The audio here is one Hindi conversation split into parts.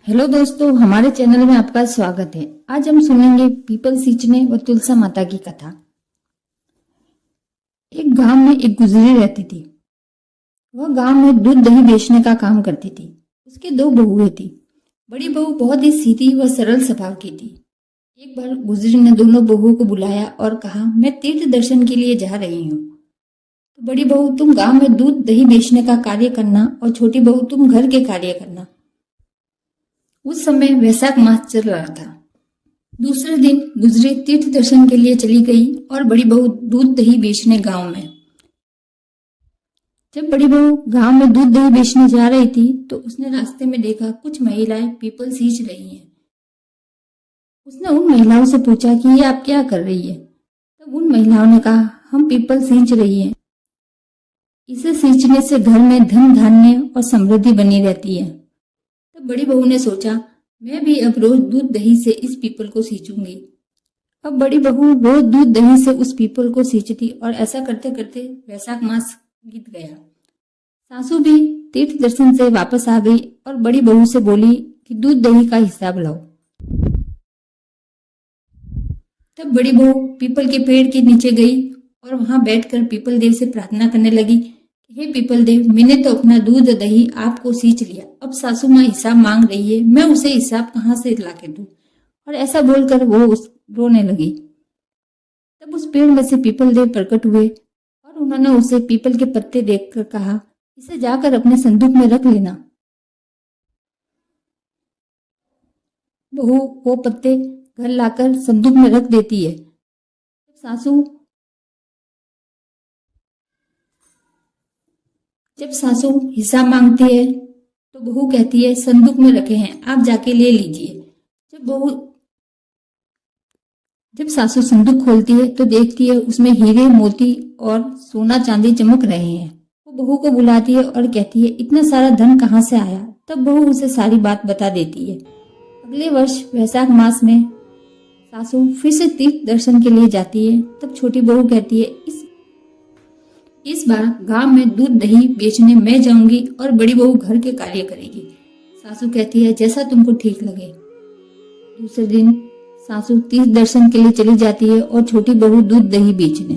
हेलो दोस्तों, हमारे चैनल में आपका स्वागत है। आज हम सुनेंगे पीपल सींचने व तुलसा माता की कथा। एक गांव में एक गुजरी रहती थी। वह गांव में दूध दही बेचने का काम करती थी। उसके दो बहुएं थी। बड़ी बहू बहुत ही सीधी व सरल स्वभाव की थी। एक बार गुजरी ने दोनों बहुओं को बुलाया और कहा, मैं तीर्थ दर्शन के लिए जा रही हूँ। तो बड़ी बहू, तुम गांव में दूध दही बेचने का कार्य करना और छोटी बहू तुम घर के कार्य करना। उस समय वैशाख मास चल रहा था। दूसरे दिन गुजरी तीर्थ दर्शन के लिए चली गई और बड़ी बहू दूध दही बेचने गांव में। जब बड़ी बहू गांव में दूध दही बेचने जा रही थी तो उसने रास्ते में देखा कुछ महिलाएं पीपल सींच रही हैं। उसने उन महिलाओं से पूछा कि ये आप क्या कर रही है। तब उन महिलाओं ने कहा, हम पीपल सींच रही हैं। इसे सींचने से घर में धन धान्य और समृद्धि बनी रहती है। तब बड़ी बहू ने सोचा, मैं भी अब रोज दूध दही से इस पीपल को सींचूंगी। अब बड़ी बहू रोज दूध दही से उस पीपल को सींचती और ऐसा करते करते वैशाख मास बीत गया। सासू भी तीर्थ दर्शन से वापस आ गई और बड़ी बहू से बोली कि दूध दही का हिसाब लाओ। तब बड़ी बहू पीपल के पेड़ के नीचे गई और वहां बैठकर पीपल देव से प्रार्थना करने लगी, हे पीपल देव, मैंने तो अपना दूध दही आपको सींच लिया। अब सासू माँ हिसाब मांग रही है, मैं उसे हिसाब कहाँ से ला के दूं। और ऐसा बोलकर वो रोने लगी। तब उस पेड़ में से पीपल देव प्रकट हुए और उन्होंने उसे पीपल के पत्ते देखकर कहा, इसे जाकर अपने संदूक में रख लेना। बहू वो पत्ते घर लाकर संदूक में रख देती है। जब सासू हिसाब मांगती है तो बहू कहती है, संदूक में रखे हैं, आप जाके ले लीजिए। जब सासू संदूक खोलती है तो देखती है उसमें हीरे मोती और सोना चांदी चमक रहे हैं। वो बहू को बुलाती है और कहती है, इतना सारा धन कहाँ से आया। तब बहू उसे सारी बात बता देती है। अगले वर्ष वैशाख मास में सासू फिर से तीर्थ दर्शन के लिए जाती है। तब छोटी बहू कहती है, इस बार गांव में दूध दही बेचने मैं जाऊंगी और बड़ी बहू घर के कार्य करेगी। सासू कहती है, जैसा तुमको ठीक लगे। दूसरे दिन सासू तीर्थ दर्शन के लिए चली जाती है और छोटी बहू दूध दही बेचने।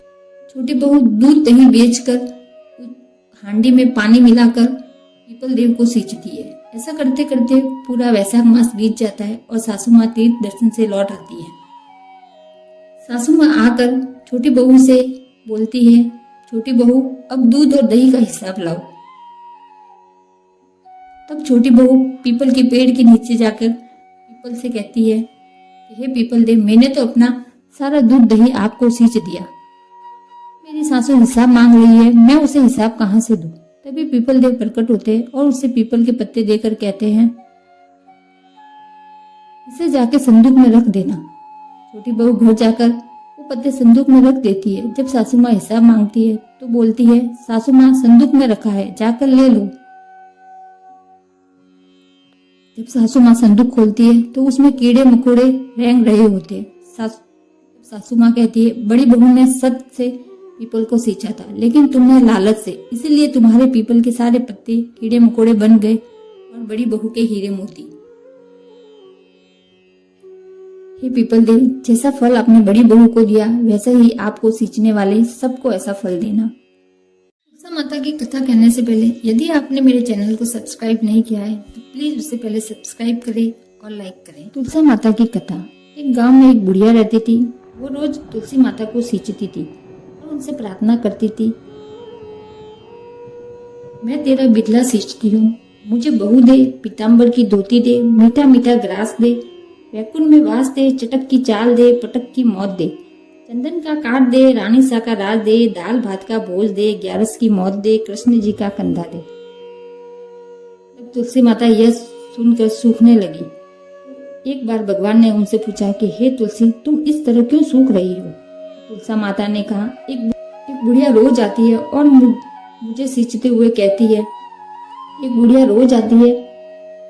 छोटी बहू दूध दही बेचकर हांडी में पानी मिलाकर पीपल देव को सींचती है। ऐसा करते करते पूरा वैशाख मास बीत जाता है और सासू माँ तीर्थ दर्शन से लौट आती है। सासू माँ आकर छोटी बहू से बोलती है, छोटी बहू, अब दूध और दही का हिसाब लाओ। तब छोटी बहू पीपल के पेड़ के नीचे जाकर पीपल से कहती है, हे पीपल देव, मैंने तो अपना सारा दूध दही आपको सींच दिया। मेरी सासू हिसाब मांग रही है, मैं उसे हिसाब कहाँ से दूं। तभी पीपल देव प्रकट होते और उसे पीपल के पत्ते देकर कहते हैं, इसे जाके संदूक में रख देना। छोटी बहू घर जाकर वो पत्ते संदूक में रख देती है। जब सासू माँ हिसाब मांगती है तो बोलती है, सासू माँ संदूक में रखा है, जाकर ले लो। जब सासू माँ संदूक खोलती है तो उसमें कीड़े मकोड़े रेंग रहे होते। सासू माँ कहती है, बड़ी बहू ने सत से पीपल को सींचा था, लेकिन तुमने लालच से, इसीलिए तुम्हारे पीपल के सारे पत्ते कीड़े मकोड़े बन गए और बड़ी बहू के हीरे मोती। हे पीपल देव, जैसा फल आपने बड़ी बहू को दिया वैसा ही आपको सींचने वाले सबको ऐसा फल देना। तुलसा माता की कथा कहने से पहले यदि आपने मेरे चैनल को सब्सक्राइब नहीं किया है तो प्लीज उससे पहले सब्सक्राइब करें और लाइक करें। तुलसा माता की कथा। एक गांव में एक बुढ़िया रहती थी। वो रोज तुलसी माता को सींचती थी और उनसे प्रार्थना करती थी, मैं तेरा बिदला सींचती हूँ, मुझे बहू दे, पीताम्बर की धोती दे, मीठा मीठा ग्रास दे, वैकुंठ में वास दे, चटक की चाल दे, पटक की मौत दे, चंदन का काट दे, रानी सा का राज दे, दाल भात का भोज दे, 11 की मौत दे, कृष्ण जी का कंधा दे। तब तुलसी माता यह सुनकर सूखने लगी। एक बार भगवान ने उनसे पूछा कि हे तुलसी, तुम इस तरह क्यों सूख रही हो। तुलसी माता ने कहा, एक बुढ़िया रोज आती है और मुझे सींचते हुए कहती है, एक बुढ़िया रोज आती है,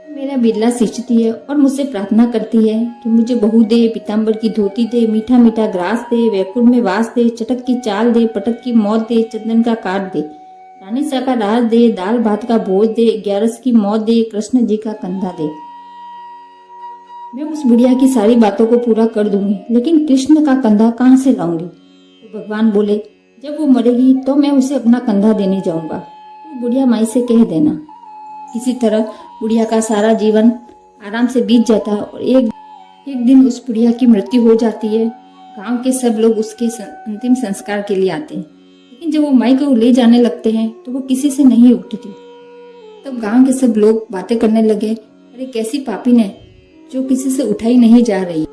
मेरा बिल्ला सींचती है और मुझसे प्रार्थना करती है कि मुझे बहू दे, पीताम्बर की धोती दे, मीठा मीठा ग्रास दे, वैकुंठ में वास दे, चटक की चाल दे, पटक की मौत दे, चंदन का काट दे, रानी सा का राज दे, दाल भात का भोज दे, 11 की मौत दे, कृष्ण जी का कंधा दे। मैं उस बुढ़िया की सारी बातों को पूरा कर दूंगी, लेकिन कृष्ण का कंधा कहाँ से लाऊंगी? तो भगवान बोले, जब वो मरेगी तो मैं उसे अपना कंधा देने जाऊंगा, तो बुढ़िया माई से कह देना। इसी तरह बुढ़िया का सारा जीवन आराम से बीत जाता है और एक दिन उस बुढ़िया की मृत्यु हो जाती है। गांव के सब लोग उसके अंतिम संस्कार के लिए आते हैं, लेकिन जब वो माई को ले जाने लगते हैं तो वो किसी से नहीं उठती। तब गांव के सब लोग बातें करने लगे, अरे कैसी पापिन है जो किसी से उठाई नहीं जा रही।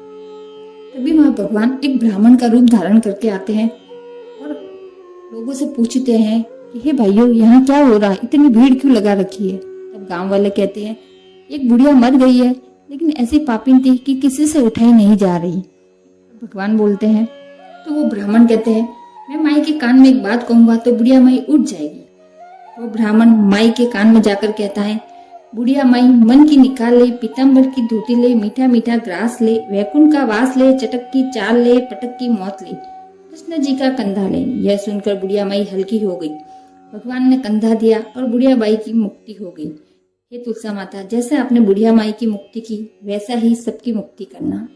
तभी वहां भगवान एक ब्राह्मण का रूप धारण करके आते हैं और लोगों से पूछते हैं कि हे भाइयों, यहाँ क्या हो रहा है, इतनी भीड़ क्यों लगा रखी है? तब गांव वाले कहते हैं, एक बुढ़िया मर गई है, लेकिन ऐसी पापिन थी कि किसी से उठाई नहीं जा रही। भगवान बोलते हैं, तो वो ब्राह्मण कहते हैं, मैं माई के कान में एक बात कहूंगा तो बुढ़िया माई उठ जाएगी। वो ब्राह्मण माई के कान में जाकर कहता है, बुढ़िया माई मन की निकाल ले, पीताम्बर की धोती ले, मीठा मीठा ग्रास ले, वैकुंठ का वास ले, चटक की चाल ले, पटक की मौत ले, कृष्ण जी का कंधा ले। यह सुनकर बुढ़िया माई हल्की हो गई। भगवान ने कंधा दिया और बुढ़िया बाई की मुक्ति हो गई। हे तुलसा माता, जैसे आपने बुढ़िया माई की मुक्ति की, वैसा ही सबकी मुक्ति करना।